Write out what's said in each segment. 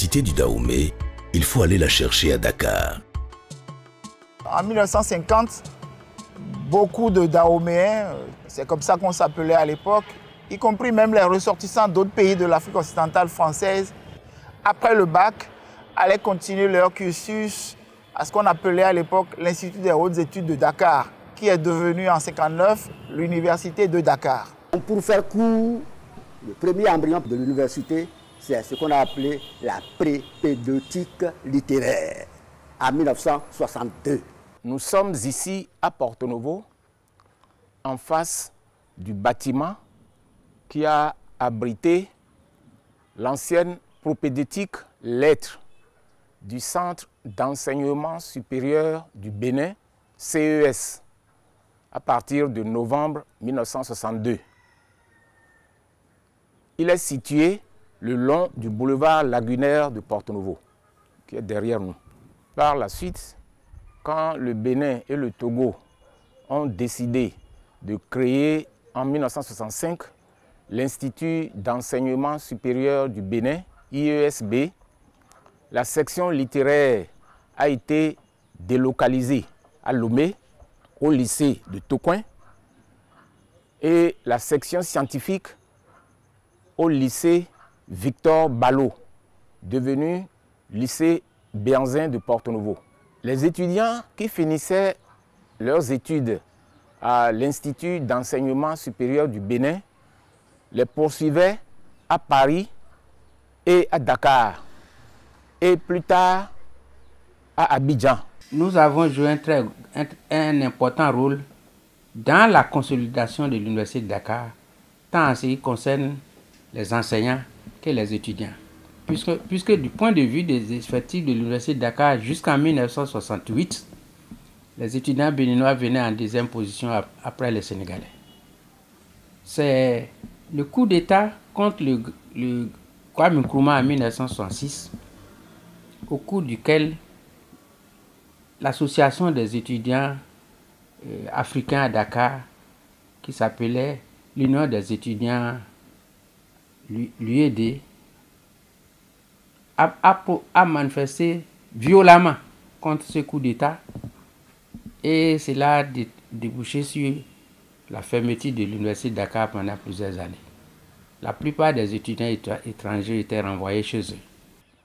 l'université du Dahomey, il faut aller la chercher à Dakar. En 1950, beaucoup de Dahoméens, c'est comme ça qu'on s'appelait à l'époque, y compris même les ressortissants d'autres pays de l'Afrique occidentale française, après le bac, allaient continuer leur cursus à ce qu'on appelait à l'époque l'Institut des hautes études de Dakar, qui est devenu en 1959 l'Université de Dakar. Pour faire court, le premier embryon de l'université, c'est ce qu'on a appelé la prépédeutique littéraire, en 1962. Nous sommes ici à Porto Novo, en face du bâtiment qui a abrité l'ancienne propédeutique lettres du Centre d'enseignement supérieur du Bénin, CES, à partir de novembre 1962. Il est situé le long du boulevard lagunaire de Porto Novo, qui est derrière nous. Par la suite, quand le Bénin et le Togo ont décidé de créer en 1965 l'Institut d'enseignement supérieur du Bénin, IESB, la section littéraire a été délocalisée à Lomé, au lycée de Tokoin, et la section scientifique au lycée Victor Ballot, devenu lycée Béanzin de Porto Novo. Les étudiants qui finissaient leurs études à l'Institut d'enseignement supérieur du Bénin les poursuivaient à Paris et à Dakar, et plus tard à Abidjan. Nous avons joué un important rôle dans la consolidation de l'Université de Dakar, tant en ce qui concerne les enseignants que les étudiants. Puisque du point de vue des effectifs de l'Université de Dakar, jusqu'en 1968, les étudiants béninois venaient en deuxième position après les Sénégalais. C'est le coup d'État contre le Kwame Nkrumah en 1966, au cours duquel l'association des étudiants africains à Dakar, qui s'appelait l'Union des étudiants l'UED, a manifesté violemment contre ce coup d'État, et cela a débouché sur la fermeture de l'Université de Dakar pendant plusieurs années. La plupart des étudiants étrangers étaient renvoyés chez eux.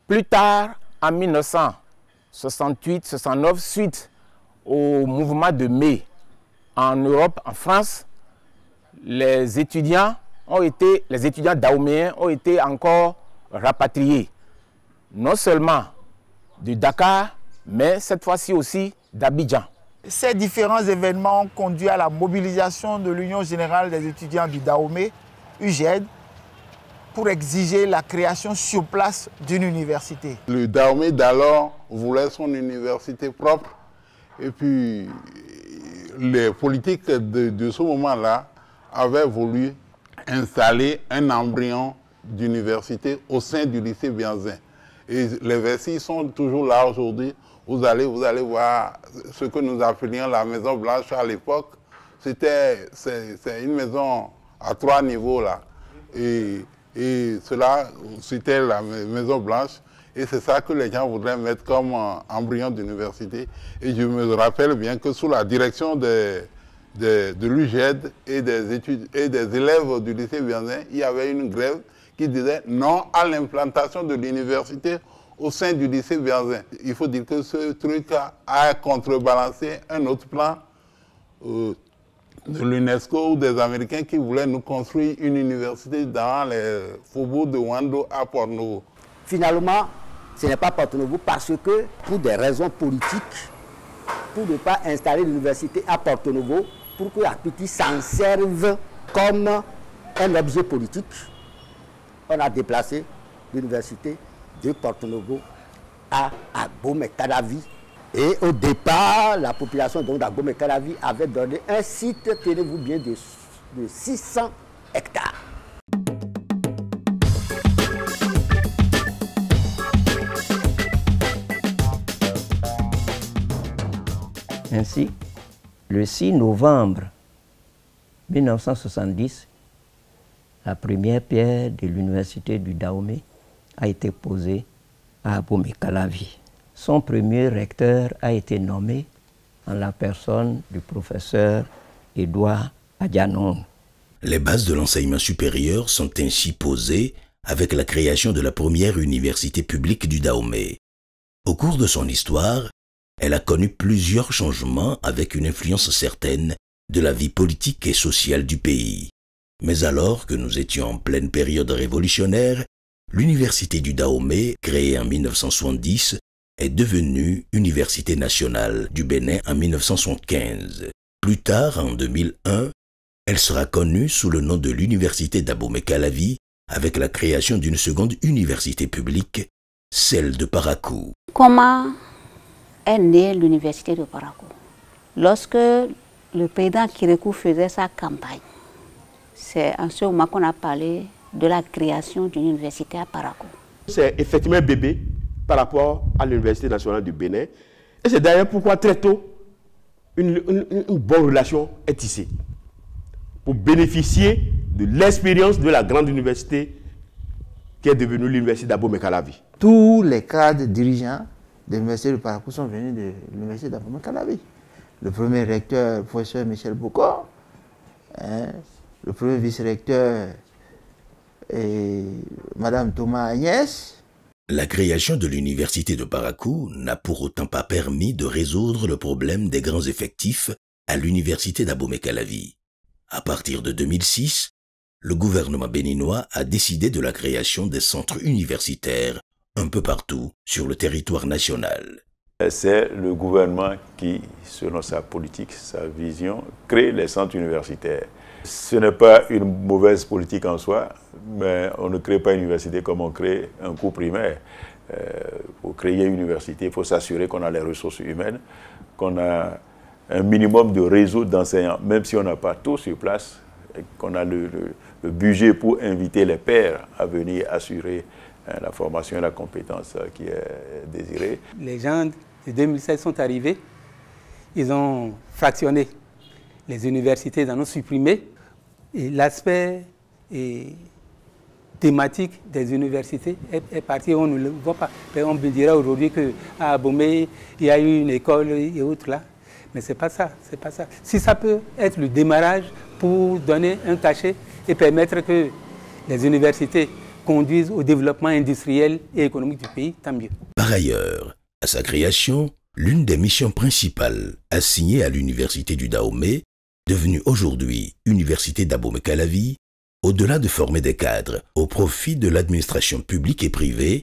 Plus tard, en 1968-69, suite au mouvement de mai en Europe, en France, les étudiants dahoméens ont été encore rapatriés, non seulement de Dakar, mais cette fois-ci aussi d'Abidjan. Ces différents événements ont conduit à la mobilisation de l'Union générale des étudiants du Dahomey, UGED, pour exiger la création sur place d'une université. Le Dahomey d'alors voulait son université propre, et puis les politiques de ce moment-là avaient voulu installer un embryon d'université au sein du lycée Béanzin. Et les vestiges sont toujours là aujourd'hui. Vous allez voir ce que nous appelions la Maison Blanche à l'époque. C'est une maison à 3 niveaux là. Et cela, c'était la Maison Blanche. Et c'est ça que les gens voudraient mettre comme embryon d'université. Et je me rappelle bien que sous la direction de l'UGED et des élèves du lycée Béanzin, il y avait une grève qui disait non à l'implantation de l'université au sein du lycée Béanzin. Il faut dire que ce truc a contrebalancé un autre plan de l'UNESCO ou des Américains qui voulaient nous construire une université dans les faubourgs de Wando à Porto Novo. Finalement, ce n'est pas Porto Novo parce que, pour des raisons politiques, pour ne pas installer l'université à Porto Novo, pour que Apiti s'en serve comme un objet politique, on a déplacé l'université de Porto Novo à Abomey-Cadavi. Et au départ, la population d'Abomey-Cadavi avait donné un site, tenez-vous bien, de 600 hectares. Ainsi, le 6 novembre 1970, la première pierre de l'université du Dahomey a été posée à Abomey-Calavi. Son premier recteur a été nommé en la personne du professeur Edouard Adjanon. Les bases de l'enseignement supérieur sont ainsi posées avec la création de la première université publique du Dahomey. Au cours de son histoire, elle a connu plusieurs changements avec une influence certaine de la vie politique et sociale du pays. Mais alors que nous étions en pleine période révolutionnaire, l'université du Dahomey, créée en 1970, est devenue Université nationale du Bénin en 1975. Plus tard, en 2001, elle sera connue sous le nom de l'Université d'Abomey-Calavi avec la création d'une seconde université publique, celle de Parakou. Comment est née l'Université de Parakou? Lorsque le président Kérékou faisait sa campagne, c'est en ce moment qu'on a parlé de la création d'une université à Parakou. C'est effectivement un bébé par rapport à l'Université nationale du Bénin. Et c'est d'ailleurs pourquoi très tôt, une bonne relation est tissée pour bénéficier de l'expérience de la grande université qui est devenue l'Université d'Abomey-Calavi. Tous les cadres dirigeants de l'Université de Parakou sont venus de l'Université d'Abomey-Calavi. Le premier recteur, le professeur Michel Bocor, le premier vice-recteur, Madame Thomas Agnès. La création de l'université de Parakou n'a pour autant pas permis de résoudre le problème des grands effectifs à l'université d'Abomey-Calavi. À partir de 2006, le gouvernement béninois a décidé de la création des centres universitaires un peu partout sur le territoire national. C'est le gouvernement qui, selon sa politique, sa vision, crée les centres universitaires. Ce n'est pas une mauvaise politique en soi, mais on ne crée pas une université comme on crée un cours primaire. Pour créer une université, il faut s'assurer qu'on a les ressources humaines, qu'on a un minimum de réseau d'enseignants, même si on n'a pas tout sur place, qu'on a le budget pour inviter les pairs à venir assurer la formation et la compétence qui est désirée. Les gens de 2016 sont arrivés, ils ont fractionné les universités, ils en ont supprimé. Et l'aspect thématique des universités est parti, on ne le voit pas. On me dira aujourd'hui qu'à Abomey, il y a eu une école et autres là. Mais ce n'est pas ça, c'est pas ça. Si ça peut être le démarrage pour donner un cachet et permettre que les universités conduisent au développement industriel et économique du pays, tant mieux. Par ailleurs, à sa création, l'une des missions principales assignées à l'université du Dahomey, devenue aujourd'hui Université d'Abomey-Calavi, au-delà de former des cadres au profit de l'administration publique et privée,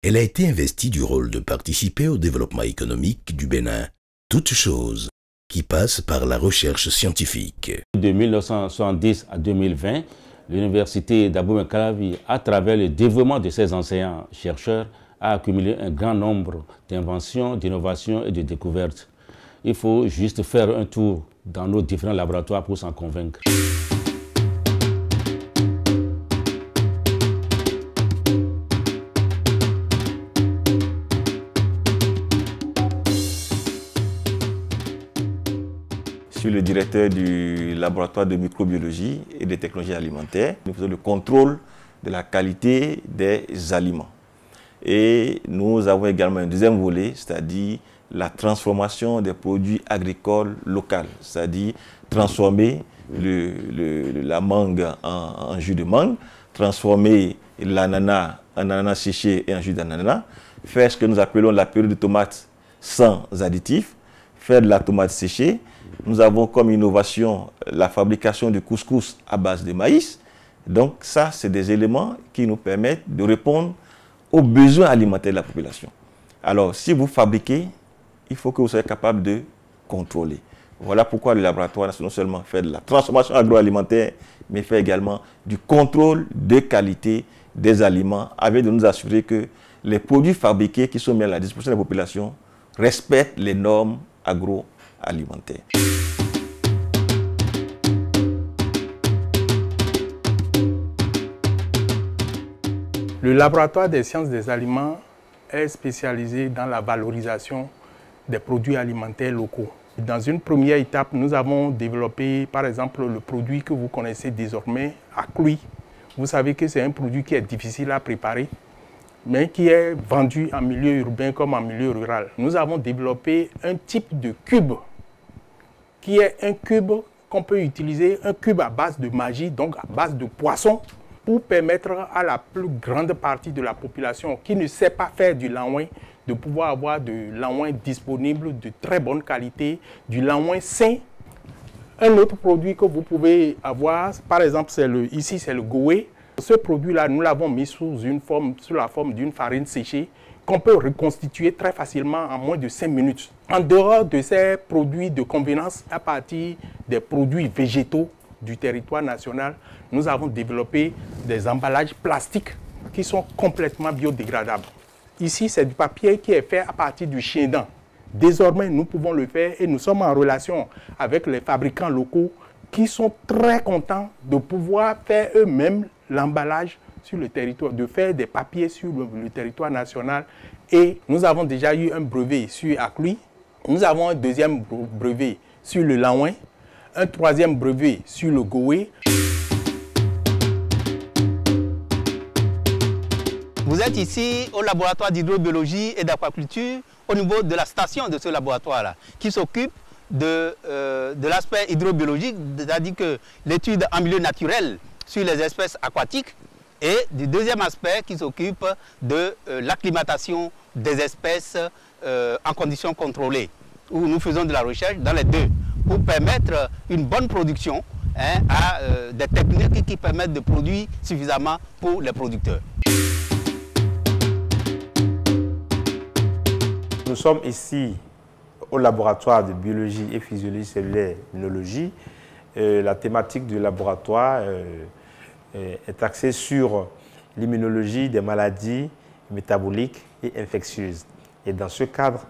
elle a été investie du rôle de participer au développement économique du Bénin, toute chose qui passe par la recherche scientifique. De 1970 à 2020, l'Université d'Abomey-Calavi, à travers le développement de ses enseignants-chercheurs, a accumulé un grand nombre d'inventions, d'innovations et de découvertes. Il faut juste faire un tour dans nos différents laboratoires pour s'en convaincre. Je suis le directeur du laboratoire de microbiologie et de technologies alimentaires. Nous faisons le contrôle de la qualité des aliments. Et nous avons également un deuxième volet, c'est-à-dire la transformation des produits agricoles locaux, c'est-à-dire transformer la mangue en jus de mangue, transformer l'ananas en ananas séché et en jus d'ananas, faire ce que nous appelons la purée de tomates sans additifs, faire de la tomate séchée. Nous avons comme innovation la fabrication de couscous à base de maïs. Donc ça, c'est des éléments qui nous permettent de répondre aux besoins alimentaires de la population. Alors, si vous fabriquez, il faut que vous soyez capable de contrôler. Voilà pourquoi le laboratoire non seulement fait de la transformation agroalimentaire, mais fait également du contrôle de qualité des aliments, avec de nous assurer que les produits fabriqués qui sont mis à la disposition de la population respectent les normes agroalimentaires. Le laboratoire des sciences des aliments est spécialisé dans la valorisation des produits alimentaires locaux. Dans une première étape, nous avons développé par exemple le produit que vous connaissez désormais, Akloui. Vous savez que c'est un produit qui est difficile à préparer mais qui est vendu en milieu urbain comme en milieu rural. Nous avons développé un type de cube qui est un cube qu'on peut utiliser, un cube à base de magie, donc à base de poisson, pour permettre à la plus grande partie de la population qui ne sait pas faire du langouin, de pouvoir avoir du langouin disponible de très bonne qualité, du langouin sain. Un autre produit que vous pouvez avoir, par exemple, ici c'est le goé. Ce produit-là, nous l'avons mis sous la forme d'une farine séchée qu'on peut reconstituer très facilement en moins de 5 minutes. En dehors de ces produits de convenance, à partir des produits végétaux du territoire national, nous avons développé des emballages plastiques qui sont complètement biodégradables. Ici, c'est du papier qui est fait à partir du chien-dent. Désormais, nous pouvons le faire et nous sommes en relation avec les fabricants locaux qui sont très contents de pouvoir faire eux-mêmes l'emballage sur le territoire, de faire des papiers sur le territoire national. Et nous avons déjà eu un brevet sur Aklui, nous avons un deuxième brevet sur le langouin, un troisième brevet sur le goé. Vous êtes ici au laboratoire d'hydrobiologie et d'aquaculture au niveau de la station de ce laboratoire-là, qui s'occupe de l'aspect hydrobiologique, c'est-à-dire que l'étude en milieu naturel sur les espèces aquatiques, et du deuxième aspect qui s'occupe de l'acclimatation des espèces en conditions contrôlées, où nous faisons de la recherche dans les deux, pour permettre une bonne production à des techniques qui permettent de produire suffisamment pour les producteurs. Nous sommes ici au laboratoire de biologie et physiologie cellulaire immunologie. La thématique du laboratoire est axée sur l'immunologie des maladies métaboliques et infectieuses. Et dans ce cadre,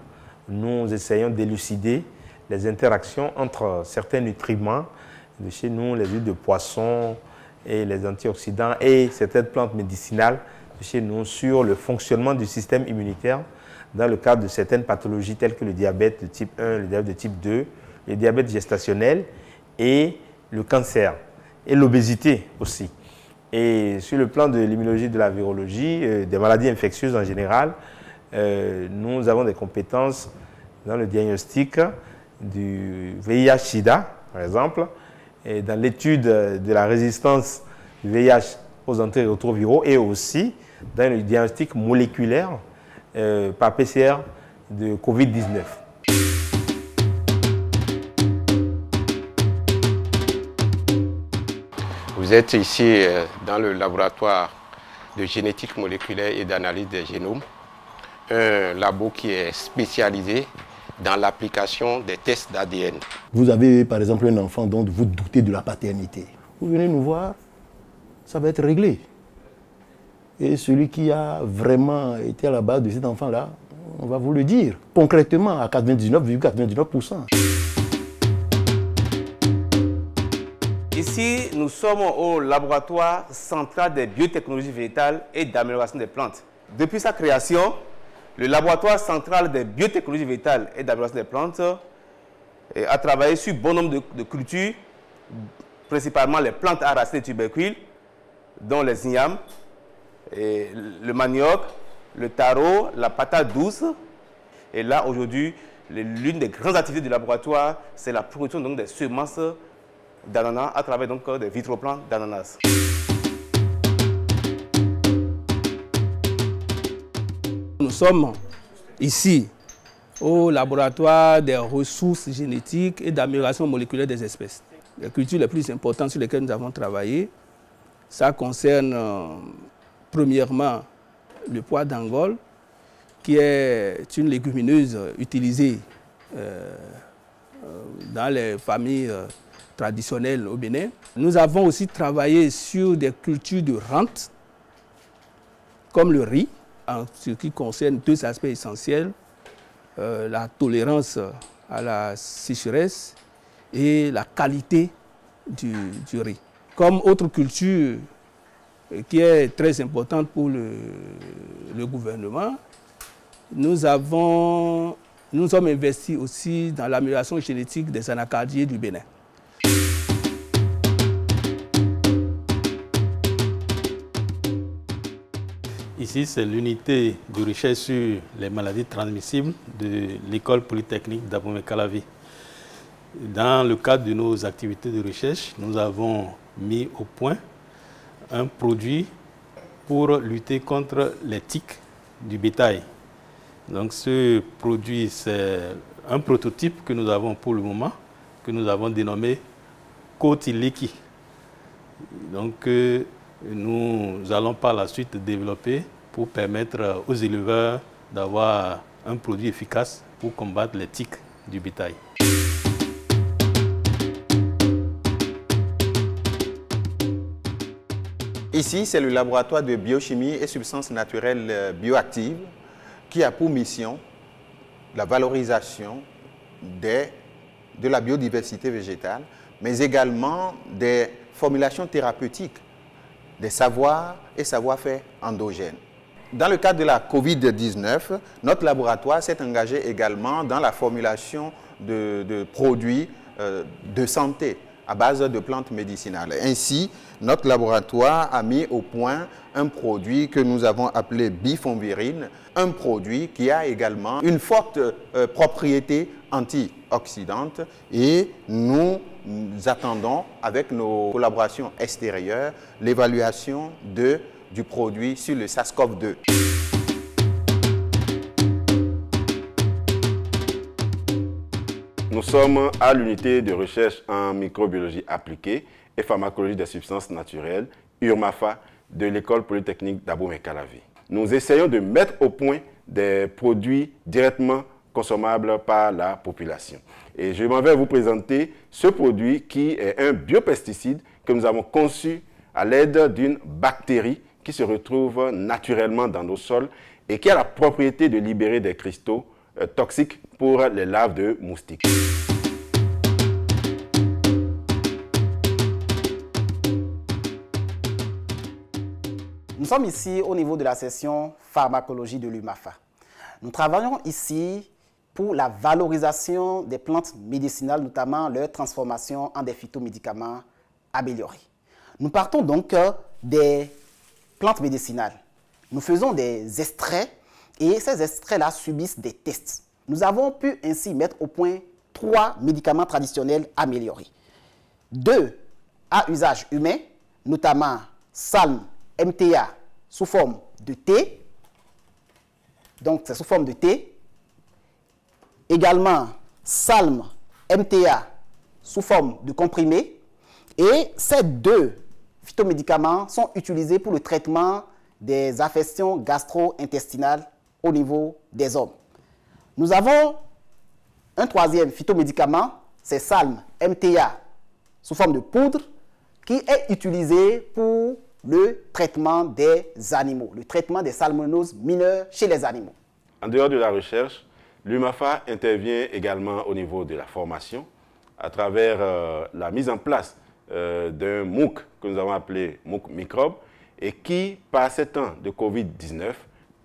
nous essayons d'élucider les interactions entre certains nutriments de chez nous, les huiles de poisson et les antioxydants et certaines plantes médicinales de chez nous sur le fonctionnement du système immunitaire dans le cadre de certaines pathologies telles que le diabète de type 1, le diabète de type 2, le diabète gestationnel et le cancer et l'obésité aussi. Et sur le plan de l'immunologie, de la virologie, des maladies infectieuses en général, nous avons des compétences dans le diagnostic du VIH-Sida, par exemple, et dans l'étude de la résistance du VIH aux antirétroviraux et aussi dans le diagnostic moléculaire par PCR de Covid-19. Vous êtes ici dans le laboratoire de génétique moléculaire et d'analyse des génomes, un labo qui est spécialisé dans l'application des tests d'ADN. Vous avez par exemple un enfant dont vous doutez de la paternité. Vous venez nous voir, ça va être réglé. Et celui qui a vraiment été à la base de cet enfant-là, on va vous le dire, concrètement à 99,99%. Ici, nous sommes au laboratoire central des biotechnologies végétales et d'amélioration des plantes. Depuis sa création, le laboratoire central des biotechnologies végétales et d'amélioration des plantes a travaillé sur bon nombre de cultures, principalement les plantes à racines et tubercules, dont les ignames, et le manioc, le taro, la patate douce. Et là, aujourd'hui, l'une des grandes activités du laboratoire, c'est la production donc, des semences d'ananas à travers donc, des vitroplants d'ananas. Nous sommes ici au laboratoire des ressources génétiques et d'amélioration moléculaire des espèces. Les cultures les plus importantes sur lesquelles nous avons travaillé, ça concerne premièrement le pois d'Angole, qui est une légumineuse utilisée dans les familles traditionnelles au Bénin. Nous avons aussi travaillé sur des cultures de rente, comme le riz, en ce qui concerne deux aspects essentiels, la tolérance à la sécheresse et la qualité du riz. Comme autre culture qui est très importante pour le gouvernement, nous sommes investis aussi dans l'amélioration génétique des anacardiers du Bénin. Ici, c'est l'unité de recherche sur les maladies transmissibles de l'école polytechnique d'Abomey-Calavi. Dans le cadre de nos activités de recherche, nous avons mis au point un produit pour lutter contre les tiques du bétail. Donc ce produit, c'est un prototype que nous avons pour le moment, que nous avons dénommé Kotileki. Donc nous allons par la suite développer pour permettre aux éleveurs d'avoir un produit efficace pour combattre les tiques du bétail. Ici, c'est le laboratoire de biochimie et substances naturelles bioactives qui a pour mission la valorisation de la biodiversité végétale, mais également des formulations thérapeutiques, des savoirs et savoir-faire endogènes. Dans le cadre de la COVID-19, notre laboratoire s'est engagé également dans la formulation de produits de santé à base de plantes médicinales. Ainsi, notre laboratoire a mis au point un produit que nous avons appelé Bifonvirine, un produit qui a également une forte propriété antioxydante, et nous attendons avec nos collaborations extérieures l'évaluation du produit sur le SARS-CoV-2. Nous sommes à l'unité de recherche en microbiologie appliquée et pharmacologie des substances naturelles, URMAFA, de l'école polytechnique d'Abomey-Calavi. Nous essayons de mettre au point des produits directement consommables par la population. Et je m'en vais vous présenter ce produit qui est un biopesticide que nous avons conçu à l'aide d'une bactérie qui se retrouve naturellement dans nos sols et qui a la propriété de libérer des cristaux toxiques pour les larves de moustiques. Nous sommes ici au niveau de la section pharmacologie de l'URMAFA. Nous travaillons ici pour la valorisation des plantes médicinales, notamment leur transformation en des phytomédicaments améliorés. Nous partons donc des plantes médicinales. Nous faisons des extraits et ces extraits-là subissent des tests. Nous avons pu ainsi mettre au point 3 médicaments traditionnels améliorés. 2 à usage humain, notamment Salm MTA sous forme de thé. Donc c'est sous forme de thé. Également Salm MTA sous forme de comprimé. Et ces 2 phytomédicaments sont utilisés pour le traitement des affections gastro-intestinales au niveau des hommes. Nous avons un 3e phytomédicament, c'est Salm MTA sous forme de poudre, qui est utilisé pour le traitement des animaux, le traitement des salmonelloses mineures chez les animaux. En dehors de la recherche, l'URMAFA intervient également au niveau de la formation à travers la mise en place d'un MOOC que nous avons appelé MOOC Microbe et qui, par ces temps de Covid-19,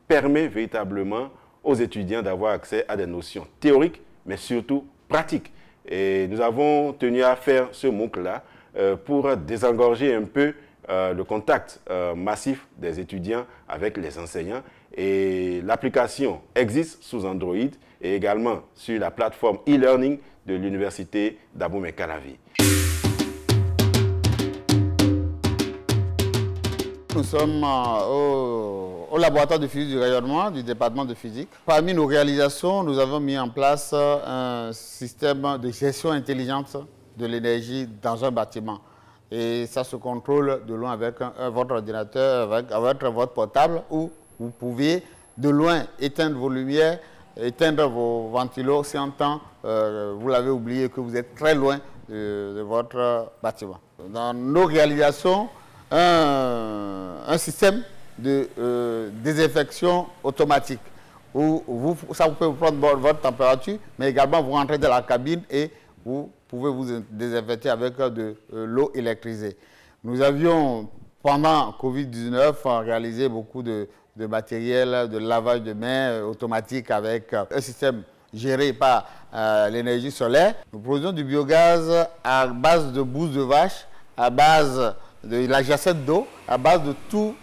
permet véritablement aux étudiants d'avoir accès à des notions théoriques, mais surtout pratiques. Et nous avons tenu à faire ce MOOC-là pour désengorger un peu le contact massif des étudiants avec les enseignants. Et l'application existe sous Android et également sur la plateforme e-learning de l'université d'Abomey-Calavi. Nous sommes au laboratoire de physique du rayonnement du département de physique. Parmi nos réalisations, nous avons mis en place un système de gestion intelligente de l'énergie dans un bâtiment. Et ça se contrôle de loin avec votre ordinateur, avec votre portable, où vous pouvez de loin éteindre vos lumières, éteindre vos ventilos si en temps vous l'avez oublié que vous êtes très loin de votre bâtiment. Dans nos réalisations, un système de désinfection automatique où vous pouvez vous prendre votre température, mais également vous rentrez dans la cabine et vous pouvez vous désinfecter avec de l'eau électrisée. Nous avions, pendant Covid-19, réalisé beaucoup de matériel de lavage de mains automatique avec un système géré par l'énergie solaire. Nous produisons du biogaz à base de bouse de vache, à base de la jassette d'eau, à base de tout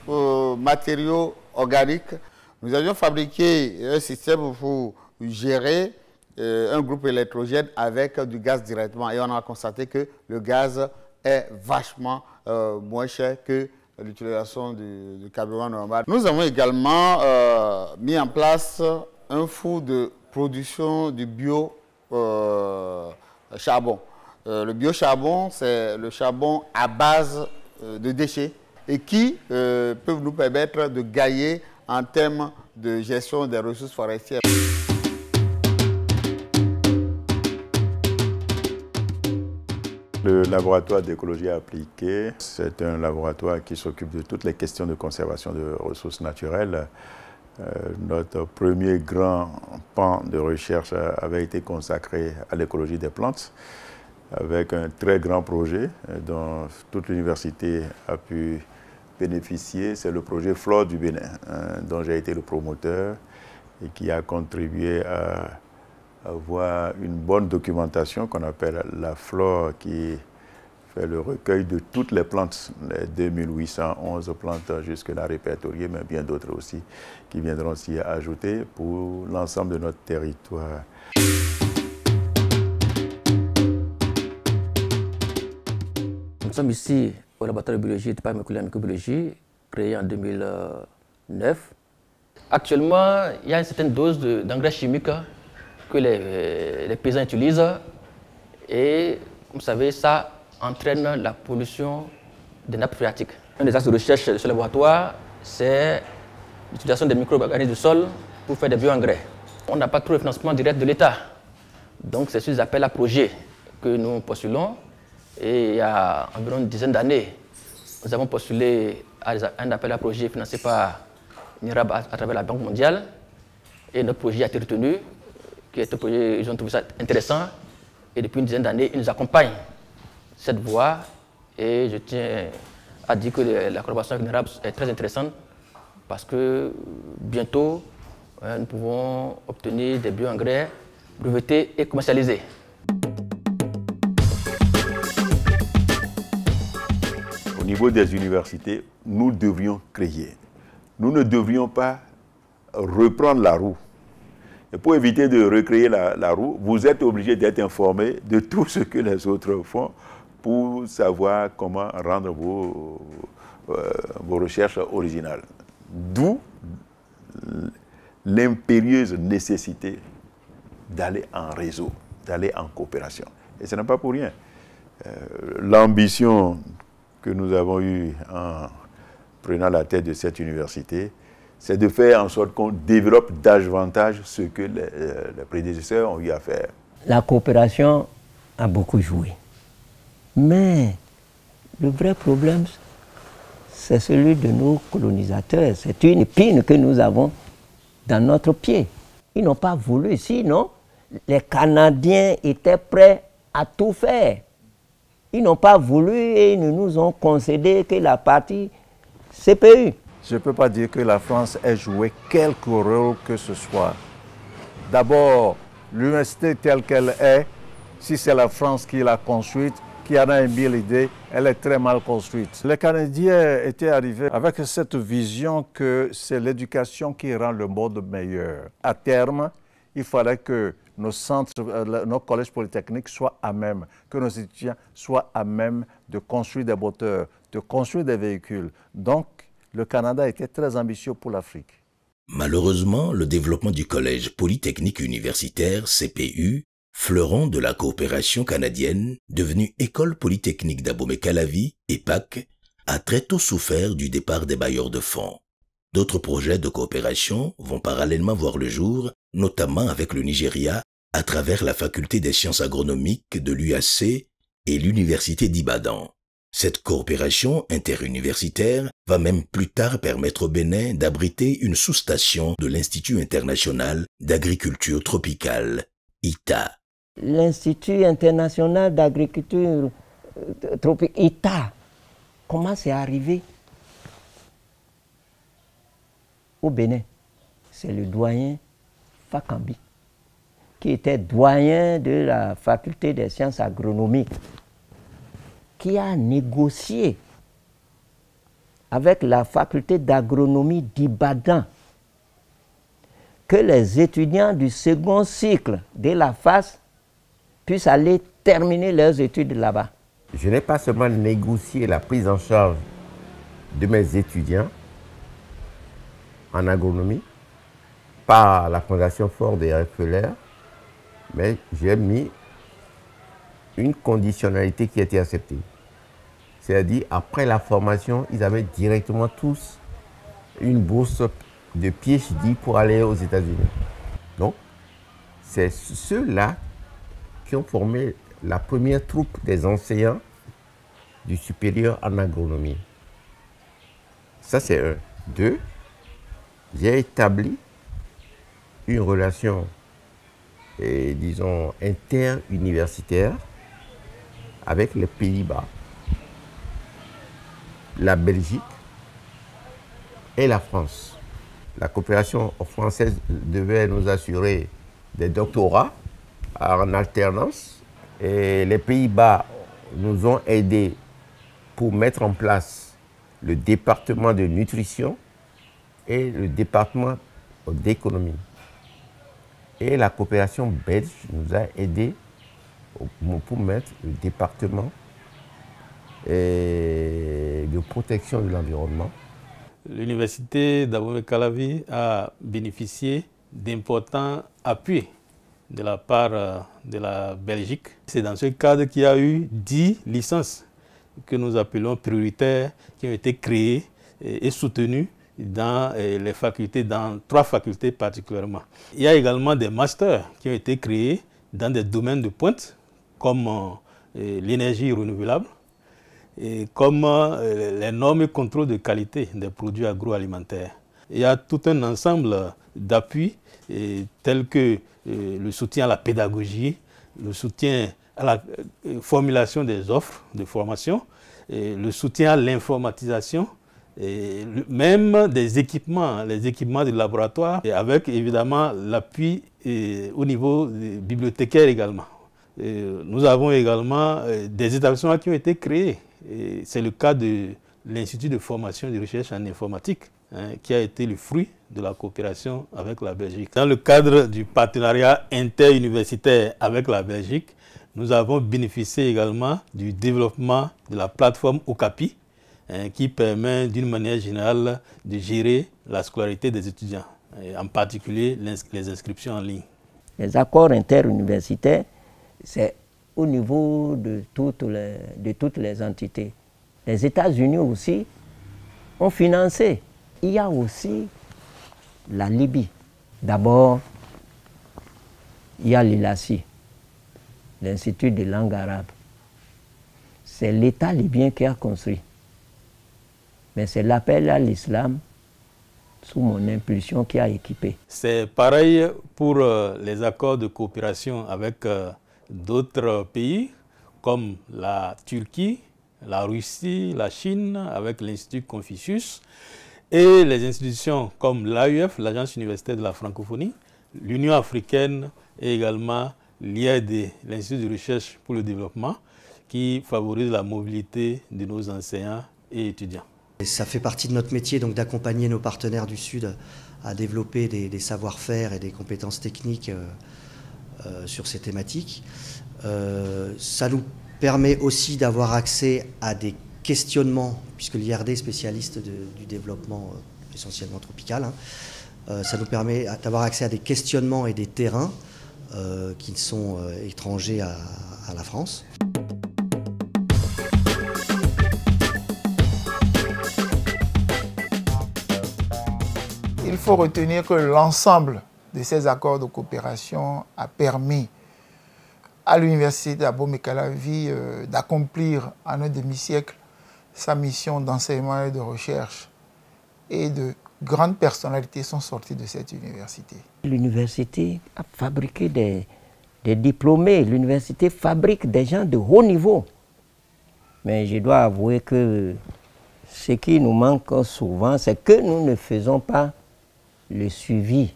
matériau organique. Nous avions fabriqué un système pour gérer un groupe électrogène avec du gaz directement. Et on a constaté que le gaz est vachement moins cher que l'utilisation du carburant normal. Nous avons également mis en place un four de production du bio-charbon. Le biocharbon, c'est le charbon à base de déchets et qui peuvent nous permettre de gagner en termes de gestion des ressources forestières. Le laboratoire d'écologie appliquée, c'est un laboratoire qui s'occupe de toutes les questions de conservation de ressources naturelles. Notre premier grand pan de recherche avait été consacré à l'écologie des plantes, avec un très grand projet dont toute l'université a pu bénéficier. C'est le projet Flore du Bénin, dont j'ai été le promoteur et qui a contribué à avoir une bonne documentation qu'on appelle la flore, qui fait le recueil de toutes les plantes, les 2811 plantes jusque-là répertoriées, mais bien d'autres aussi qui viendront s'y ajouter pour l'ensemble de notre territoire. Nous sommes ici au laboratoire de biologie et de pharmacologie et microbiologie, créé en 2009. Actuellement, il y a une certaine dose d'engrais chimiques que les paysans utilisent et, comme vous savez, ça entraîne la pollution des nappes phréatiques. Un des axes de recherche de ce laboratoire, c'est l'utilisation des micro-organismes du sol pour faire des bioengrais. On n'a pas trop de financement direct de l'État, donc c'est sur des appels à projets que nous postulons. Et il y a environ une dizaine d'années, nous avons postulé à un appel à projet financé par MIRAB à travers la Banque mondiale et notre projet a été retenu. Ils ont trouvé ça intéressant et depuis une dizaine d'années, ils nous accompagnent cette voie et je tiens à dire que la collaboration avec MIRAB est très intéressante parce que bientôt, nous pouvons obtenir des bioengrais brevetés et commercialisés. Au niveau des universités, nous devrions créer. Nous ne devrions pas reprendre la roue. Et pour éviter de recréer la roue, vous êtes obligé d'être informé de tout ce que les autres font pour savoir comment rendre vos recherches originales. D'où l'impérieuse nécessité d'aller en réseau, d'aller en coopération. Et ce n'est pas pour rien. L'ambition que nous avons eue en prenant la tête de cette université, c'est de faire en sorte qu'on développe davantage ce que les prédécesseurs ont eu à faire. La coopération a beaucoup joué. Mais le vrai problème, c'est celui de nos colonisateurs. C'est une épine que nous avons dans notre pied. Ils n'ont pas voulu, sinon les Canadiens étaient prêts à tout faire. Ils n'ont pas voulu et ils ne nous ont concédé que la partie CPU. Je ne peux pas dire que la France ait joué quelque rôle que ce soit. D'abord, l'université telle qu'elle est, si c'est la France qui l'a construite, qui en a émis l'idée, elle est très mal construite. Les Canadiens étaient arrivés avec cette vision que c'est l'éducation qui rend le monde meilleur. À terme, il fallait que nos centres, nos collèges polytechniques soient à même, que nos étudiants soient à même de construire des moteurs, de construire des véhicules. Donc, le Canada était très ambitieux pour l'Afrique. Malheureusement, le développement du Collège polytechnique universitaire, CPU, fleuron de la coopération canadienne, devenu École polytechnique d'Abomey-Calavi, EPAC, a très tôt souffert du départ des bailleurs de fonds. D'autres projets de coopération vont parallèlement voir le jour, notamment avec le Nigeria, à travers la faculté des sciences agronomiques de l'UAC et l'université d'Ibadan. Cette coopération interuniversitaire va même plus tard permettre au Bénin d'abriter une sous-station de l'Institut international d'agriculture tropicale, ITA. L'Institut international d'agriculture tropicale, ITA, comment c'est arrivé au Bénin? C'est le doyen Fakambi, qui était doyen de la faculté des sciences agronomiques, qui a négocié avec la faculté d'agronomie d'Ibadan, que les étudiants du second cycle de la FAS puissent aller terminer leurs études là-bas. Je n'ai pas seulement négocié la prise en charge de mes étudiants en agronomie par la Fondation Ford et Rockefeller, mais j'ai mis une conditionnalité qui a été acceptée. C'est-à-dire, après la formation, ils avaient directement tous une bourse de PhD pour aller aux États-Unis. Donc, c'est ceux-là qui ont formé la première troupe des enseignants du supérieur en agronomie. Ça, c'est un. Deux, j'ai établi une relation, disons, interuniversitaire avec les Pays-Bas, la Belgique et la France. La coopération française devait nous assurer des doctorats en alternance et les Pays-Bas nous ont aidés pour mettre en place le département de nutrition et le département d'économie. Et la coopération belge nous a aidés pour mettre le département de protection de l'environnement. L'université d'Abomey-Calavi a bénéficié d'importants appuis de la part de la Belgique. C'est dans ce cadre qu'il y a eu 10 licences que nous appelons prioritaires qui ont été créées et soutenues dans les facultés, dans 3 facultés particulièrement. Il y a également des masters qui ont été créés dans des domaines de pointe comme l'énergie renouvelable, et comme les normes et contrôles de qualité des produits agroalimentaires. Il y a tout un ensemble d'appuis tels que le soutien à la pédagogie, le soutien à la formulation des offres de formation, le soutien à l'informatisation, même des équipements, les équipements de laboratoire, et avec évidemment l'appui au niveau des bibliothécaires également. Nous avons également des établissements qui ont été créés. C'est le cas de l'Institut de formation et de recherche en informatique, qui a été le fruit de la coopération avec la Belgique. Dans le cadre du partenariat interuniversitaire avec la Belgique, nous avons bénéficié également du développement de la plateforme Okapi, qui permet d'une manière générale de gérer la scolarité des étudiants, en particulier les inscriptions en ligne. Les accords interuniversitaires, c'est au niveau de toutes les entités. Les États-Unis aussi ont financé. Il y a aussi la Libye. D'abord, il y a l'ILACI, l'Institut de langue arabe. C'est l'État libyen qui a construit. Mais c'est l'appel à l'islam, sous mon impulsion, qui a équipé. C'est pareil pour les accords de coopération avec d'autres pays, comme la Turquie, la Russie, la Chine, avec l'Institut Confucius, et les institutions comme l'AUF, l'Agence universitaire de la francophonie, l'Union africaine et également l'IAD, l'Institut de recherche pour le développement, qui favorise la mobilité de nos enseignants et étudiants. Et ça fait partie de notre métier donc d'accompagner nos partenaires du Sud à développer des savoir-faire et des compétences techniques sur ces thématiques. Ça nous permet aussi d'avoir accès à des questionnements, puisque l'IRD est spécialiste du développement essentiellement tropical. Ça nous permet d'avoir accès à des questionnements et des terrains qui sont étrangers à la France. Il faut retenir que l'ensemble de ces accords de coopération a permis à l'université d'Abomey-Calavi d'accomplir en un demi-siècle sa mission d'enseignement et de recherche. Et de grandes personnalités sont sorties de cette université. L'université a fabriqué des diplômés, l'université fabrique des gens de haut niveau. Mais je dois avouer que ce qui nous manque souvent, c'est que nous ne faisons pas le suivi.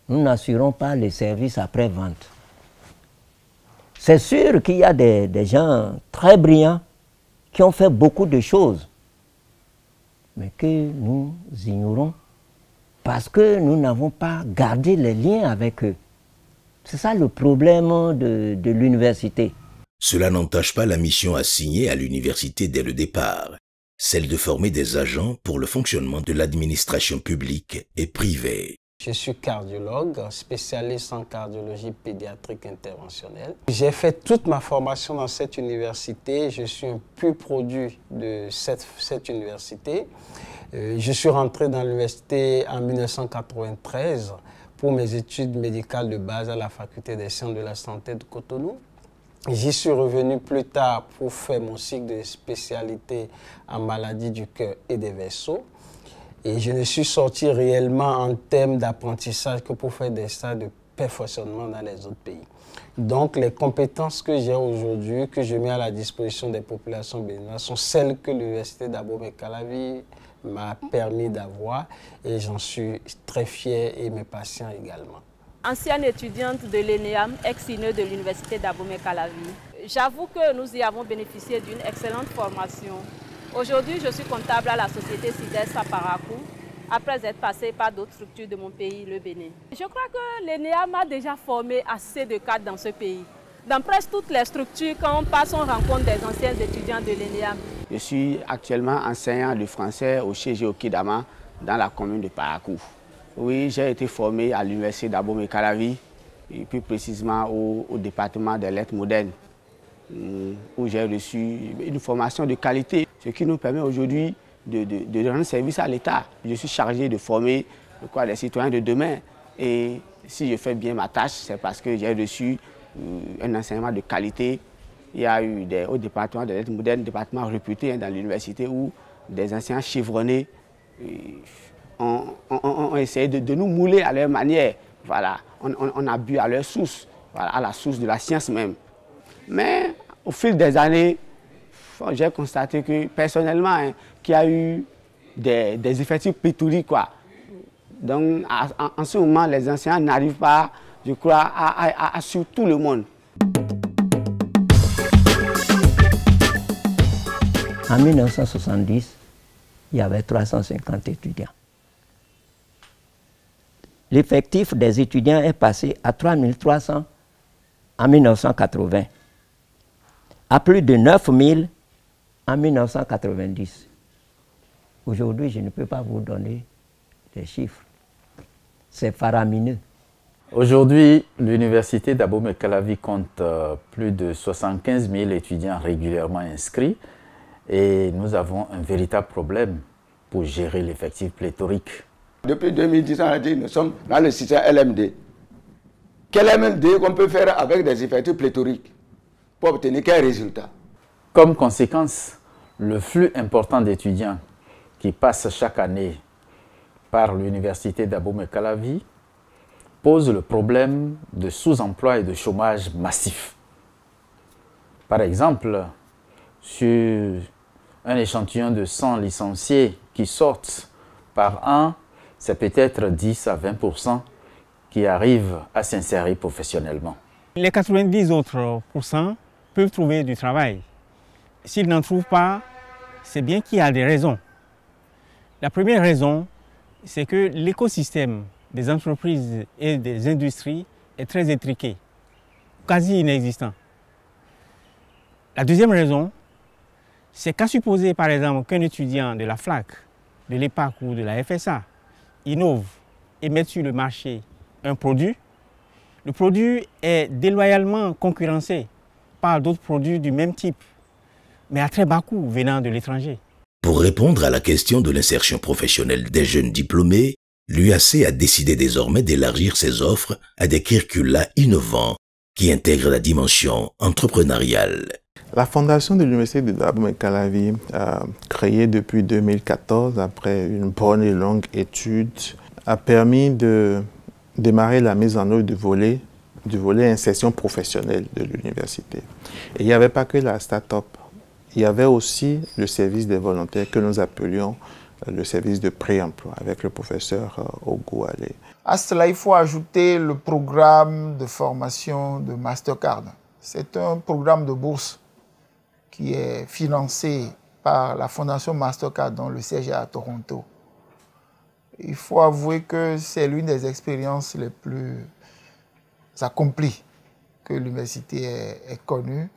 Nous n'assurons pas les services après-vente. C'est sûr qu'il y a des gens très brillants qui ont fait beaucoup de choses. mais que nous ignorons parce que nous n'avons pas gardé les liens avec eux. C'est ça le problème de l'université. Cela n'entache pas la mission assignée à l'université dès le départ, celle de former des agents pour le fonctionnement de l'administration publique et privée. Je suis cardiologue, spécialiste en cardiologie pédiatrique interventionnelle. J'ai fait toute ma formation dans cette université. Je suis un pur produit de cette université. Je suis rentré dans l'université en 1993 pour mes études médicales de base à la faculté des sciences de la santé de Cotonou. J'y suis revenu plus tard pour faire mon cycle de spécialité en maladies du cœur et des vaisseaux. Et je ne suis sorti réellement en termes d'apprentissage que pour faire des stages de perfectionnement dans les autres pays. Donc les compétences que j'ai aujourd'hui, que je mets à la disposition des populations béninoises, sont celles que l'université d'Abomey-Calavi m'a permis d'avoir et j'en suis très fier et mes patients également. Ancienne étudiante de l'ENEAM, ex-INE de l'université d'Abomey-Calavi. J'avoue que nous y avons bénéficié d'une excellente formation. Aujourd'hui, je suis comptable à la société CIDES à Parakou, après être passé par d'autres structures de mon pays, le Bénin. Je crois que l'ENEAM a déjà formé assez de cadres dans ce pays. Dans presque toutes les structures, quand on passe, on rencontre des anciens étudiants de l'ENEAM. Je suis actuellement enseignant de français au CG Okidama, dans la commune de Parakou. Oui, j'ai été formé à l'université d'Abomey-Calavi, et plus précisément au département des lettres modernes, où j'ai reçu une formation de qualité, ce qui nous permet aujourd'hui de rendre service à l'État. Je suis chargé de former les citoyens de demain. Et si je fais bien ma tâche, c'est parce que j'ai reçu un enseignement de qualité. Il y a eu au département des lettres modernes, département réputé dans l'université, où des enseignants chevronnés ont essayé de nous mouler à leur manière. Voilà. On a bu à leur source, voilà, à la source de la science même. Mais au fil des années, j'ai constaté que personnellement, qu'il y a eu des effectifs pléthoriques, quoi. Donc en ce moment, les enseignants n'arrivent pas, je crois, à suivre tout le monde. En 1970, il y avait 350 étudiants. L'effectif des étudiants est passé à 3300 en 1980, à plus de 9000 en 1990. Aujourd'hui, je ne peux pas vous donner des chiffres. C'est faramineux. Aujourd'hui, l'université d'Abomey-Calavi compte plus de 75 000 étudiants régulièrement inscrits et nous avons un véritable problème pour gérer l'effectif pléthorique. Depuis 2010, on a dit que nous sommes dans le système LMD. Quel LMD qu'on peut faire avec des effectifs pléthoriques pour obtenir quel résultat? Comme conséquence, le flux important d'étudiants qui passent chaque année par l'université d'Abomey-Calavi pose le problème de sous-emploi et de chômage massif. Par exemple, sur un échantillon de 100 licenciés qui sortent par an, c'est peut-être 10 à 20% qui arrivent à s'insérer professionnellement. Les 90 autres pourcents peuvent trouver du travail. S'ils n'en trouvent pas, c'est bien qu'il y a des raisons. La première raison, c'est que l'écosystème des entreprises et des industries est très intriqué, quasi inexistant. La deuxième raison, c'est qu'à supposer par exemple qu'un étudiant de la FLAC, de l'EPAC ou de la FSA innove et mette sur le marché un produit, le produit est déloyalement concurrencé par d'autres produits du même type, mais à très bas coût venant de l'étranger. Pour répondre à la question de l'insertion professionnelle des jeunes diplômés, l'UAC a décidé désormais d'élargir ses offres à des curricula innovants qui intègrent la dimension entrepreneuriale. La fondation de l'université d'Abomey-Calavi, créée depuis 2014 après une bonne et longue étude, a permis de démarrer la mise en œuvre du volet insertion professionnelle de l'université. Et il n'y avait pas que la start-up, il y avait aussi le service des volontaires que nous appelions le service de pré-emploi avec le professeur Ogouale. À cela, il faut ajouter le programme de formation de Mastercard. C'est un programme de bourse qui est financé par la Fondation Mastercard, dont le siège est à Toronto. Il faut avouer que c'est l'une des expériences les plus accomplies que l'université ait connue,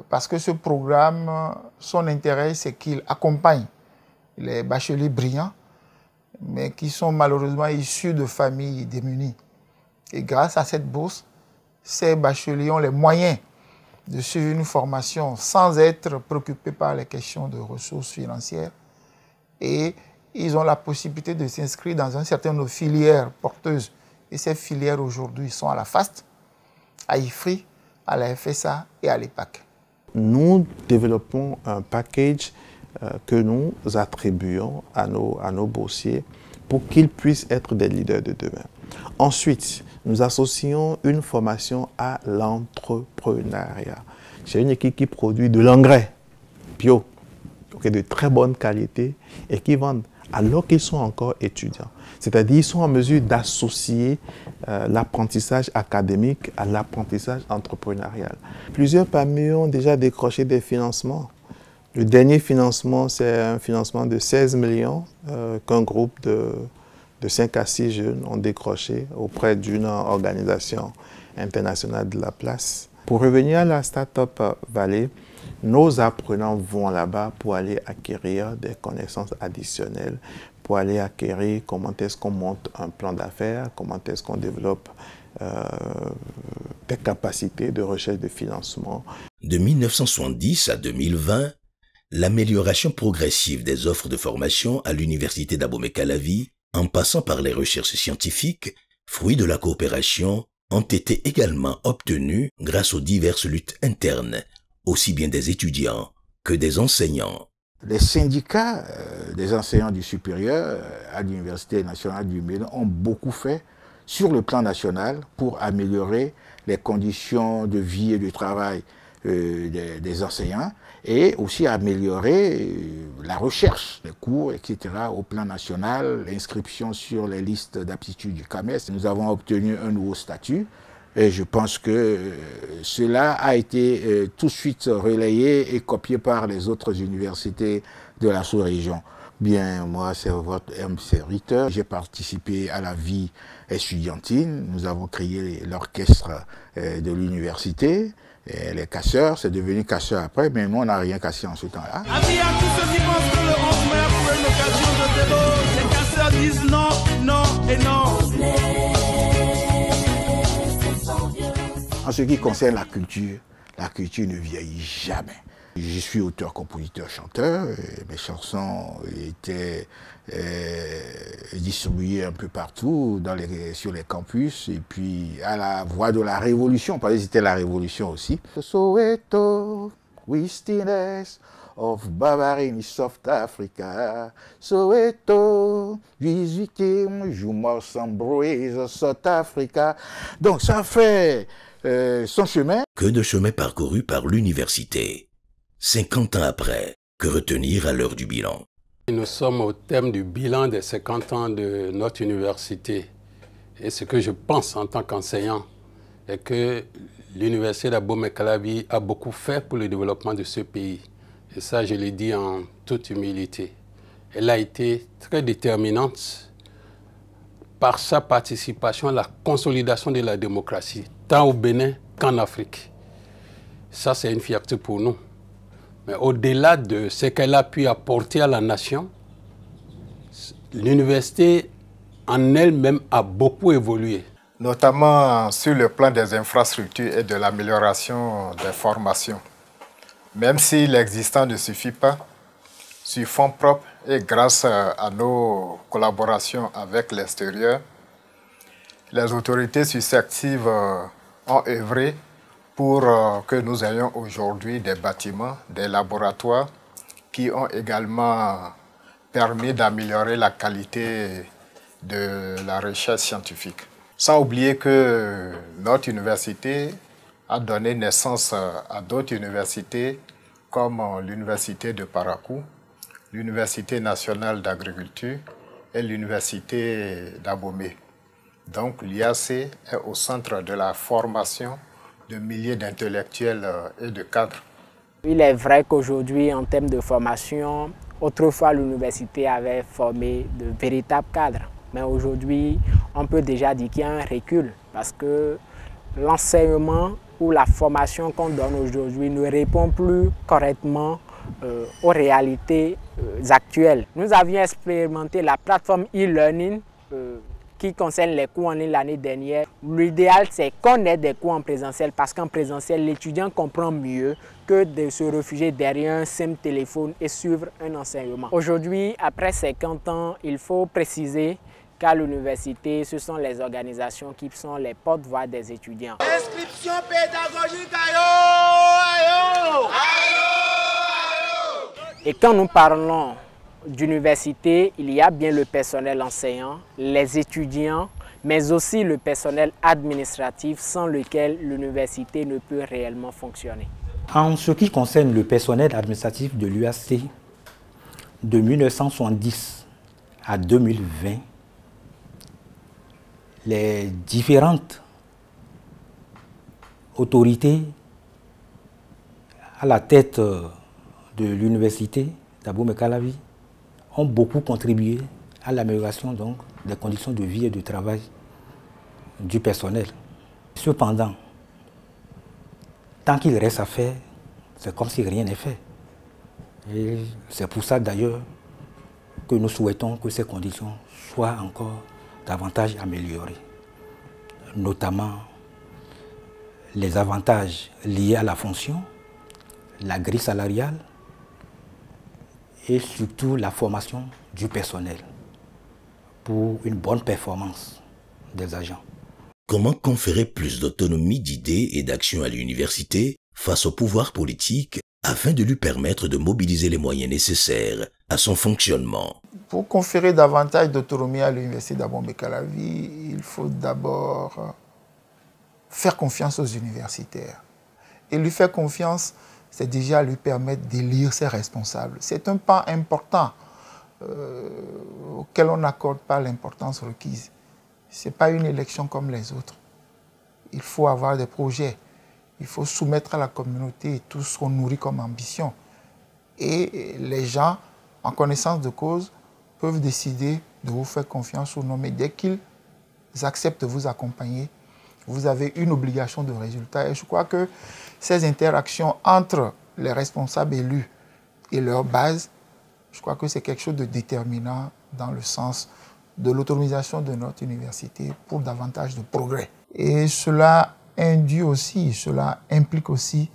parce que ce programme, son intérêt, c'est qu'il accompagne les bacheliers brillants, mais qui sont malheureusement issus de familles démunies. Et grâce à cette bourse, ces bacheliers ont les moyens de suivre une formation sans être préoccupés par les questions de ressources financières. Et ils ont la possibilité de s'inscrire dans un certain nombre de filières porteuses. Et ces filières aujourd'hui sont à la FAST, à IFRI, à la FSA et à l'EPAC. Nous développons un package que nous attribuons à nos boursiers pour qu'ils puissent être des leaders de demain. Ensuite, nous associons une formation à l'entrepreneuriat. J'ai une équipe qui produit de l'engrais bio, de très bonne qualité, et qui vendent alors qu'ils sont encore étudiants. C'est-à-dire qu'ils sont en mesure d'associer l'apprentissage académique à l'apprentissage entrepreneurial. Plusieurs parmi eux ont déjà décroché des financements. Le dernier financement, c'est un financement de 16 millions qu'un groupe de 5 à 6 jeunes ont décroché auprès d'une organisation internationale de la place. Pour revenir à la Startup Valley, nos apprenants vont là-bas pour aller acquérir des connaissances additionnelles, pour aller acquérir comment est-ce qu'on monte un plan d'affaires, comment est-ce qu'on développe des capacités de recherche de financement. De 1970 à 2020, l'amélioration progressive des offres de formation à l'Université d'Abomey-Calavi, en passant par les recherches scientifiques, fruits de la coopération, ont été également obtenus grâce aux diverses luttes internes, aussi bien des étudiants que des enseignants. Les syndicats des enseignants du supérieur à l'Université nationale du Bénin ont beaucoup fait sur le plan national pour améliorer les conditions de vie et de travail des enseignants et aussi améliorer la recherche, les cours, etc. au plan national, l'inscription sur les listes d'aptitude du CAMES. Nous avons obtenu un nouveau statut et je pense que cela a été tout de suite relayé et copié par les autres universités de la sous-région. Bien, moi, c'est votre serviteur. J'ai participé à la vie estudiantine. Nous avons créé l'orchestre de l'université. Les casseurs, c'est devenu casseurs après, mais nous, on n'a rien cassé en ce temps-là. Avis à tous ceux qui pensent que le 11 mai pour une occasion de vélo, les casseurs disent non, non et non. En ce qui concerne la culture ne vieillit jamais. Je suis auteur, compositeur, chanteur. Mes chansons étaient distribuées un peu partout sur les campus. Et puis à la voix de la Révolution, parce que c'était la Révolution aussi. Soweto, Wistines of Barbarie, South Africa. Soweto, 18e, Jumor Sambroise, South Africa. Donc ça fait son chemin. Que de chemin parcouru par l'université. 50 ans après, que retenir à l'heure du bilan? Nous sommes au thème du bilan des 50 ans de notre université. Et ce que je pense en tant qu'enseignant est que l'université d'Abomey-Calavi a beaucoup fait pour le développement de ce pays. Et ça, je l'ai dit en toute humilité. Elle a été très déterminante par sa participation à la consolidation de la démocratie, tant au Bénin qu'en Afrique. Ça, c'est une fierté pour nous. Mais au-delà de ce qu'elle a pu apporter à la nation, l'université en elle-même a beaucoup évolué. Notamment sur le plan des infrastructures et de l'amélioration des formations. Même si l'existant ne suffit pas, sur fonds propres et grâce à nos collaborations avec l'extérieur, les autorités susceptibles ont œuvré pour que nous ayons aujourd'hui des bâtiments, des laboratoires qui ont également permis d'améliorer la qualité de la recherche scientifique. Sans oublier que notre université a donné naissance à d'autres universités comme l'université de Parakou, l'université nationale d'agriculture et l'université d'Abomey. Donc l'IAC est au centre de la formation de milliers d'intellectuels et de cadres. Il est vrai qu'aujourd'hui, en termes de formation, autrefois l'université avait formé de véritables cadres. Mais aujourd'hui, on peut déjà dire qu'il y a un recul parce que l'enseignement ou la formation qu'on donne aujourd'hui ne répond plus correctement aux réalités actuelles. Nous avions expérimenté la plateforme e-learning qui concerne les cours en ligne l'année dernière. L'idéal, c'est qu'on ait des cours en présentiel parce qu'en présentiel, l'étudiant comprend mieux que de se réfugier derrière un simple téléphone et suivre un enseignement. Aujourd'hui, après 50 ans, il faut préciser qu'à l'université, ce sont les organisations qui sont les porte-voix des étudiants. Inscription pédagogique, ayo! Et quand nous parlons d'université, il y a bien le personnel enseignant, les étudiants, mais aussi le personnel administratif sans lequel l'université ne peut réellement fonctionner. En ce qui concerne le personnel administratif de l'UAC, de 1970 à 2020, les différentes autorités à la tête de l'université d'Abomey-Calavi ont beaucoup contribué à l'amélioration des conditions de vie et de travail du personnel. Cependant, tant qu'il reste à faire, c'est comme si rien n'est fait. Et c'est pour ça d'ailleurs que nous souhaitons que ces conditions soient encore davantage améliorées, notamment les avantages liés à la fonction, la grille salariale et surtout la formation du personnel pour une bonne performance des agents. Comment conférer plus d'autonomie d'idées et d'action à l'université face au pouvoir politique afin de lui permettre de mobiliser les moyens nécessaires à son fonctionnement? Pour conférer davantage d'autonomie à l'université d'Abomey-Calavi, il faut d'abord faire confiance aux universitaires. Et lui faire confiance, c'est déjà lui permettre d'élire ses responsables. C'est un pas important auquel on n'accorde pas l'importance requise. Ce n'est pas une élection comme les autres. Il faut avoir des projets. Il faut soumettre à la communauté tout ce qu'on nourrit comme ambition. Et les gens, en connaissance de cause, peuvent décider de vous faire confiance ou non. Mais dès qu'ils acceptent de vous accompagner, vous avez une obligation de résultat. Et je crois que ces interactions entre les responsables élus et leur base, je crois que c'est quelque chose de déterminant dans le sens de l'autonomisation de notre université pour davantage de progrès. Et cela induit aussi, cela implique aussi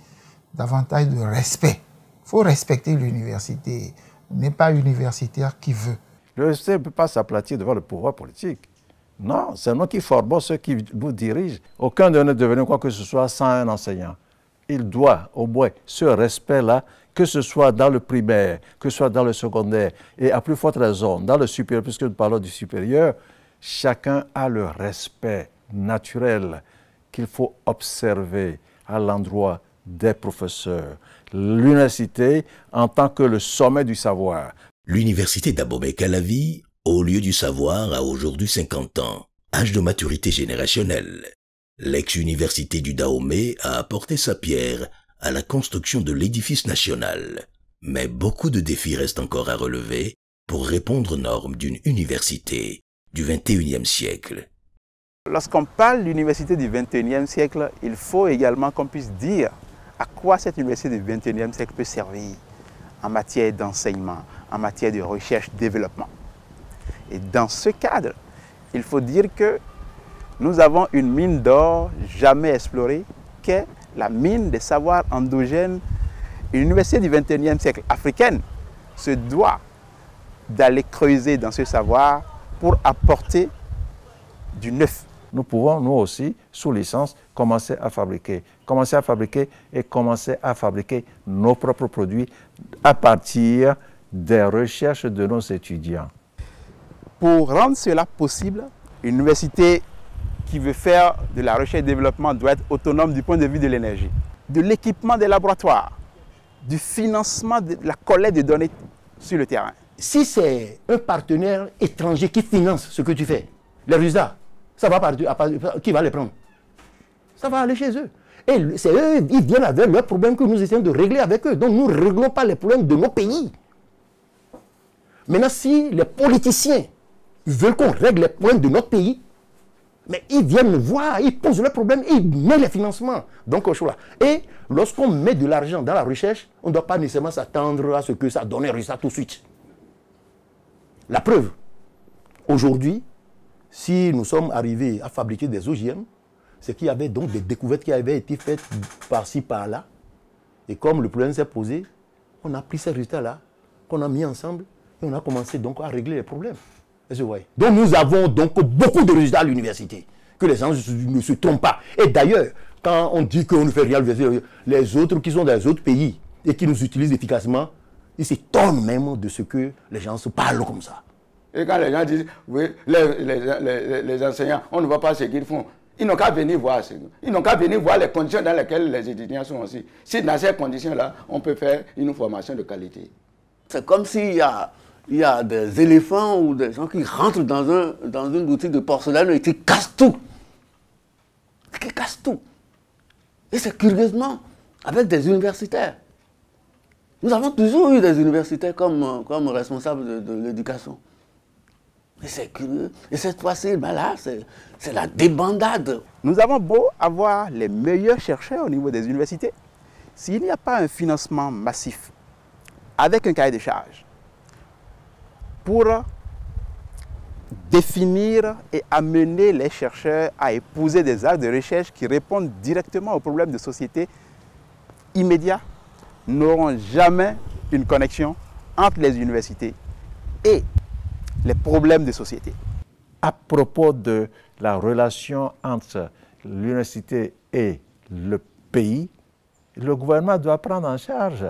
davantage de respect. Il faut respecter l'université. On n'est pas universitaire qui veut. L'université ne peut pas s'aplatir devant le pouvoir politique. Non, c'est nous qui formons ceux qui vous dirigent. Aucun de nous ne devenir quoi que ce soit sans un enseignant. Il doit au moins ce respect-là, que ce soit dans le primaire, que ce soit dans le secondaire, et à plus forte raison, dans le supérieur, puisque nous parlons du supérieur, chacun a le respect naturel qu'il faut observer à l'endroit des professeurs. L'université en tant que le sommet du savoir. L'université d'Abomey-Calavi, au lieu du savoir, a aujourd'hui 50 ans, âge de maturité générationnelle. L'ex-université du Dahomey a apporté sa pierre à la construction de l'édifice national. Mais beaucoup de défis restent encore à relever pour répondre aux normes d'une université du XXIe siècle. Lorsqu'on parle d'université du XXIe siècle, il faut également qu'on puisse dire à quoi cette université du XXIe siècle peut servir en matière d'enseignement, en matière de recherche-développement. Et dans ce cadre, il faut dire que nous avons une mine d'or jamais explorée, qu'est la mine des savoirs endogènes. Une université du XXIe siècle africaine se doit d'aller creuser dans ce savoir pour apporter du neuf. Nous pouvons, nous aussi, sous licence, commencer à fabriquer et commencer à fabriquer nos propres produits à partir des recherches de nos étudiants. Pour rendre cela possible, une université qui veut faire de la recherche et développement doit être autonome du point de vue de l'énergie, de l'équipement des laboratoires, du financement de la collecte de données sur le terrain. Si c'est un partenaire étranger qui finance ce que tu fais, les résultats, ça va partir, qui va les prendre? Ça va aller chez eux. Et c'est eux, ils viennent avec leurs problèmes que nous essayons de régler avec eux. Donc nous ne réglons pas les problèmes de nos pays. Maintenant, si les politiciens veulent qu'on règle les problèmes de notre pays, mais ils viennent nous voir, ils posent leurs problèmes, ils mettent les financements. Donc, et lorsqu'on met de l'argent dans la recherche, on ne doit pas nécessairement s'attendre à ce que ça donne un résultat tout de suite. La preuve, aujourd'hui, si nous sommes arrivés à fabriquer des OGM, c'est qu'il y avait donc des découvertes qui avaient été faites par-ci, par-là. Et comme le problème s'est posé, on a pris ces résultats-là, qu'on a mis ensemble, et on a commencé donc à régler les problèmes. Donc nous avons donc beaucoup de résultats à l'université, que les gens ne se trompent pas. Et d'ailleurs, quand on dit qu'on ne fait rien à l'université, les autres qui sont dans les autres pays et qui nous utilisent efficacement, ils s'étonnent même de ce que les gens se parlent comme ça. Et quand les gens disent, oui, les enseignants, on ne voit pas ce qu'ils font, ils n'ont qu'à venir voir. Ils n'ont qu'à venir voir les conditions dans lesquelles les étudiants sont aussi. Si dans ces conditions-là, on peut faire une formation de qualité. C'est comme s'il y a des éléphants ou des gens qui rentrent dans une boutique de porcelaine et qui cassent tout. Qui cassent tout. Et c'est curieusement avec des universitaires. Nous avons toujours eu des universitaires comme responsables de l'éducation. Et c'est curieux. Et cette fois-ci, ben là, c'est la débandade. Nous avons beau avoir les meilleurs chercheurs au niveau des universités. S'il n'y a pas un financement massif avec un cahier de charges pour définir et amener les chercheurs à épouser des axes de recherche qui répondent directement aux problèmes de société immédiats, n'auront jamais une connexion entre les universités et les problèmes de société. À propos de la relation entre l'université et le pays, le gouvernement doit prendre en charge.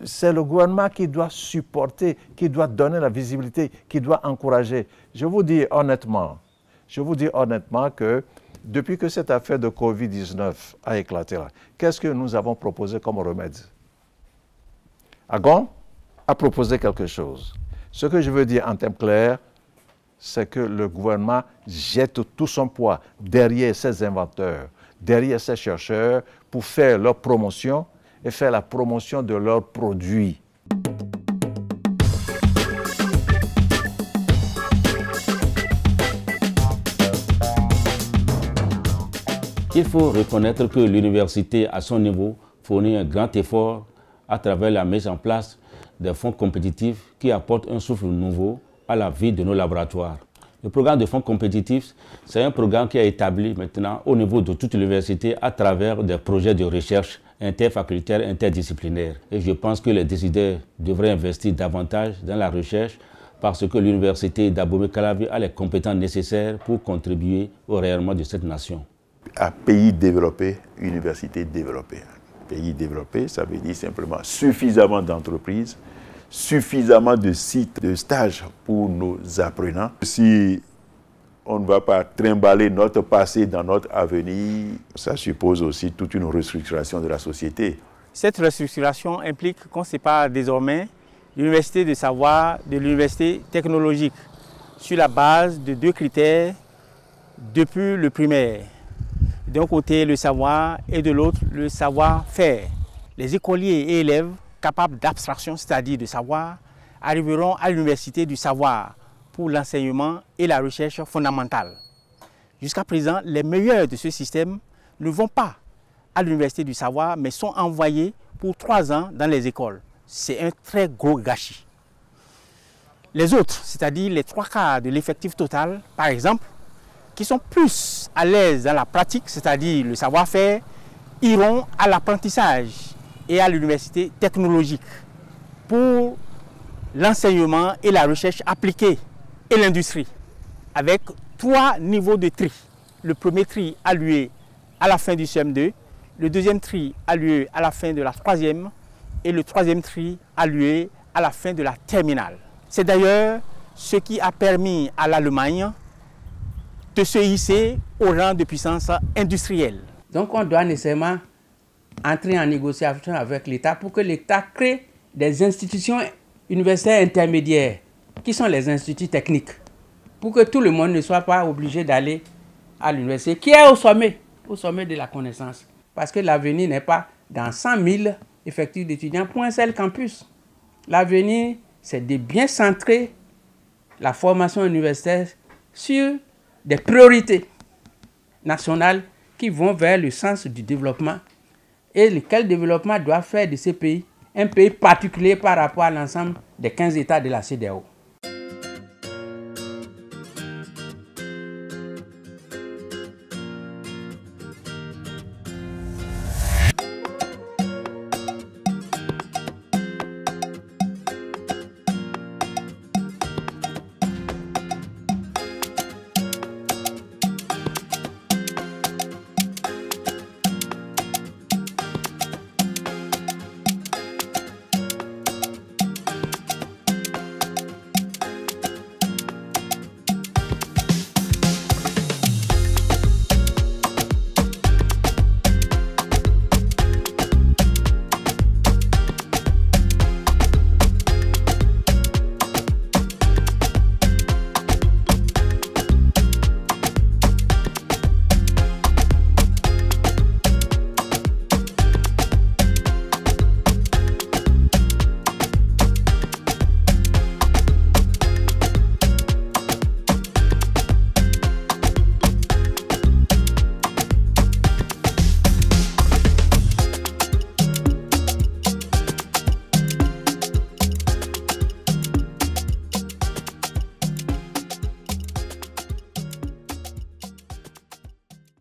C'est le gouvernement qui doit supporter, qui doit donner la visibilité, qui doit encourager. Je vous dis honnêtement que depuis que cette affaire de Covid-19 a éclaté, qu'est-ce que nous avons proposé comme remède? Agon a proposé quelque chose. Ce que je veux dire en termes clairs, c'est que le gouvernement jette tout son poids derrière ses inventeurs, derrière ses chercheurs pour faire leur promotion et faire la promotion de leurs produits. Il faut reconnaître que l'université, à son niveau, fournit un grand effort à travers la mise en place des fonds compétitifs qui apportent un souffle nouveau à la vie de nos laboratoires. Le programme de fonds compétitifs, c'est un programme qui est établi maintenant au niveau de toute l'université à travers des projets de recherche interfacultaires, interdisciplinaires. Et je pense que les décideurs devraient investir davantage dans la recherche parce que l'université d'Abomey-Calavi a les compétences nécessaires pour contribuer au rayonnement de cette nation. Un pays développé, université développée. Pays développé, ça veut dire simplement suffisamment d'entreprises, suffisamment de sites de stage pour nos apprenants. Si on ne va pas trimballer notre passé dans notre avenir, ça suppose aussi toute une restructuration de la société. Cette restructuration implique qu'on sépare désormais l'université de savoir de l'université technologique sur la base de deux critères depuis le primaire. D'un côté le savoir et de l'autre le savoir-faire. Les écoliers et élèves capables d'abstraction, c'est-à-dire de savoir, arriveront à l'université du savoir pour l'enseignement et la recherche fondamentale. Jusqu'à présent, les meilleurs de ce système ne vont pas à l'université du savoir, mais sont envoyés pour 3 ans dans les écoles. C'est un très gros gâchis. Les autres, c'est-à-dire les 3/4 de l'effectif total, par exemple, qui sont plus à l'aise dans la pratique, c'est-à-dire le savoir-faire, iront à l'apprentissage et à l'université technologique pour l'enseignement et la recherche appliquée et l'industrie, avec 3 niveaux de tri. Le premier tri a lieu à la fin du CM2, le deuxième tri a lieu à la fin de la 3e et le 3e tri a lieu à la fin de la terminale. C'est d'ailleurs ce qui a permis à l'Allemagne de se hisser au rang de puissance industrielle. Donc on doit nécessairement entrer en négociation avec l'État pour que l'État crée des institutions universitaires intermédiaires, qui sont les instituts techniques, pour que tout le monde ne soit pas obligé d'aller à l'université, qui est au sommet. au sommet de la connaissance. Parce que l'avenir n'est pas dans 100 000 effectifs d'étudiants pour un seul campus. L'avenir, c'est de bien centrer la formation universitaire sur des priorités nationales qui vont vers le sens du développement et lequel développement doit faire de ce pays un pays particulier par rapport à l'ensemble des 15 États de la CEDEAO.